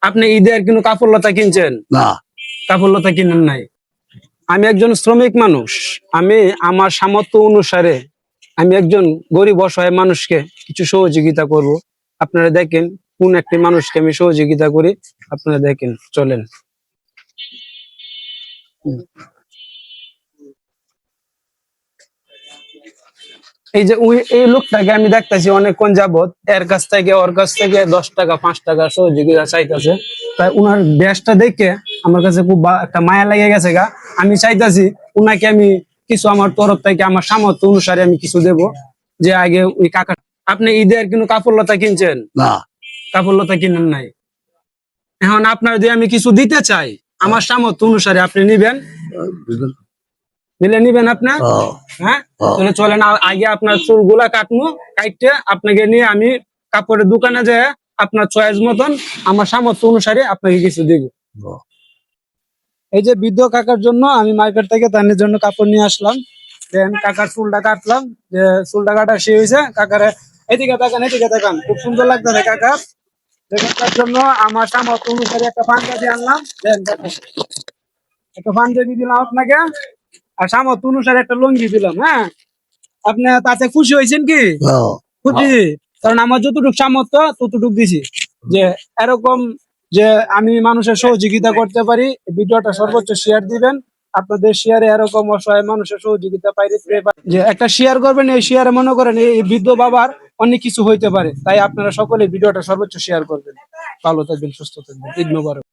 আপনি ঈদের কোনো কাপড় লতা কিনছেন? না। কাপড় লতা কিনেন নাই? আমি একজন শ্রমিক মানুষ, আমি আমার সামর্থ্য অনুসারে আমি একজন গরিব অসহায় মানুষকে কিছু সহযোগিতা করব। আপনারা দেখেন কোন একটি মানুষকে আমি সহযোগিতা করি, আপনারা দেখেন, চলেন। এই যে এই লোকটাকে আমি দেখতেছি অনেকক্ষণ যাবত, এর কাছ থেকে ওর কাছ থেকে 10 টাকা 5 টাকা সহযোগিতা চাইতেছে। তাই উনার ড্রেসটা দেখে আমার কাছে খুব একটা মায়া লেগে গেছে গা। আমি চাইতেছি উনাকে আমি কিছু আমার তরফ থেকে আমার সামর্থ্য অনুসারে আমি কিছু দেব। যে আগে ওই কাকা, আপনি ঈদের কোনো কাপড় লতা কিনছেন? না। কাপড় লতা কিনেন নাই? এখন আপনার যদি আমি কিছু দিতে চাই আমার সামর্থ্য অনুসারে আপনি নিবেন? নিবেন আপনার? হ্যাঁ, তাহলে চলেন আগে আপনার চুলগুলা কাটবো, কাটতে আপনাকে নিয়ে আমি কাপড়ের দোকানে যেয়ে আপনার চয়েস মতন আমার সামর্থ্য অনুসারে আপনাকে কিছু দিব। এই যে বৃদ্ধ কাকার জন্য আমি মার্কেট থেকে তার জন্য কাপড় নিয়ে আসলাম। দেন কাকার চুলটা কাটলাম, যে চুলটা কাটা শেষ হয়েছে। কাকারে এদিকে তাকান, খুব সুন্দর লাগতেছে কাকার। তার জন্য আমার সামর্থ্য অনুসারে একটা পাঞ্জাবি আনলাম। দেন একটা পাঞ্জাবি দিলাম আপনাকে, আর সামর্থ্য অনুসারে একটা লুঙ্গি দিলাম। হ্যাঁ, আপনি তাতে খুশি হয়েছেন কি? খুশি, কারণ আমার যতটুকু সামর্থ্য ততটুকু দিছি। যে এরকম যে আমি মানুষের সহযোগিতা করতে পারি, ভিডিওটা সর্বোচ্চ শেয়ার দিবেন। আপনাদের শেয়ারে এরকম অসহায় মানুষের সহযোগিতা পাইতে যে একটা শেয়ার করবেন, এই শেয়ারে মনে করেন এই বৃদ্ধ বাবার অনেক কিছু হইতে পারে। তাই আপনারা সকলে ভিডিওটা সর্বোচ্চ শেয়ার করবেন। ভালো থাকবেন, সুস্থ থাকবেন। ঈদ মোবারক।